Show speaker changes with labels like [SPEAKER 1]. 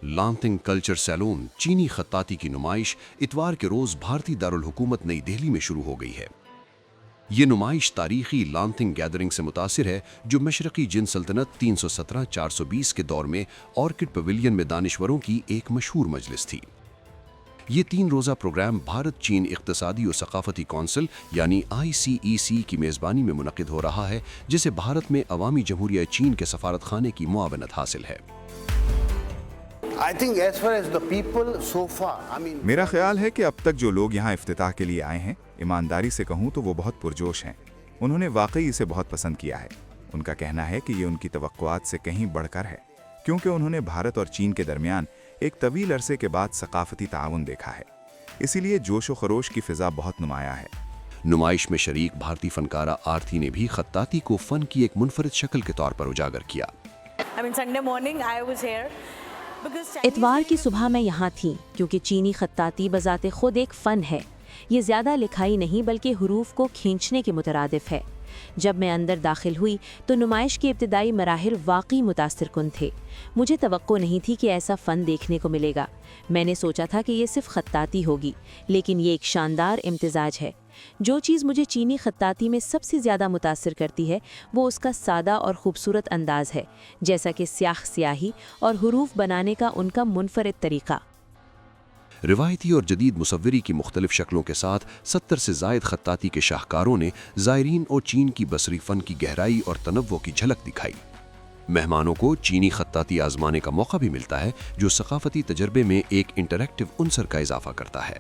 [SPEAKER 1] लॉन्थिंग culture salon चीनी खत्ताती की नुमाइश इतवार के रोज भारतीय दारुल हुकूमत नई दिल्ली में शुरू हो गई है। ये नुमाइश तारीखी लॉन्थिंग गैदरिंग से मुतासिर है, जो मशरकी जिन सल्तनत 317-420 के दौर में ऑर्किड पवेलियन में दानिश्वरों की एक मशहूर मजलिस थी। ये 3 रोज़ा प्रोग्राम भारत चीन इक़्तिसादी और सकाफ़ती कौंसिल यानी ICEC की मेज़बानी में मुनक़िद हो रहा है, जिसे भारत में अवामी जमहूरिया चीन के सफारत खाने की मुआवनत हासिल है।
[SPEAKER 2] मेरा ख्याल है कि अब तक जो लोग यहाँ इफ्तिताह के लिए आए हैं, ईमानदारी से कहूँ तो वो बहुत पुरजोश हैं। उन्होंने वाकई इसे बहुत पसंद किया है। उनका कहना है कि ये उनकी तवक्कुआत से कहीं बढ़कर है, क्योंकि उन्होंने भारत और चीन के दरमियान एक तवील अरसे के बाद सकाफती ताउन देखा है। इसीलिए जोश व खरोश की फिजा बहुत नुमाया है।
[SPEAKER 1] नुमाइश में शरीक भारतीय फनकारा आरती ने भी खत्ताती को फन की एक मुनफरिद शक्ल के तौर पर उजागर किया।
[SPEAKER 3] इतवार की सुबह मैं यहाँ थी, क्योंकि चीनी खत्ताती बजाते खुद एक फ़न है। ये ज़्यादा लिखाई नहीं बल्कि हुरूफ को खींचने के मुतरादिफ है। जब मैं अंदर दाखिल हुई तो नुमाइश के इब्तिदाई मराहिल वाकई मुतासिरकुन थे। मुझे तवक्को नहीं थी कि ऐसा फ़न देखने को मिलेगा। मैंने सोचा था कि ये सिर्फ खत्ताती होगी, लेकिन ये एक शानदार इम्तिजाज है। जो चीज़ मुझे चीनी खत्ताती में सबसे ज़्यादा मुतासिर करती है वो उसका सादा और ख़ूबसूरत अंदाज़ है, जैसा कि स्याही और हुरूफ बनाने का उनका मुनफरिद तरीक़ा।
[SPEAKER 1] रिवायती और जदीद मुसव्वरी की मुख्तलिफ शक्लों के साथ 70 से ज़ायद खत्ताती के शाहकारों ने ज़ायरीन और चीन की बसरी फ़न की गहराई और तनव्वो की झलक दिखाई। मेहमानों को चीनी खत्ताती आजमाने का मौका भी मिलता है, जो सकाफती तजर्बे में एक इंटरैक्टिव उनसर का इजाफा करता है।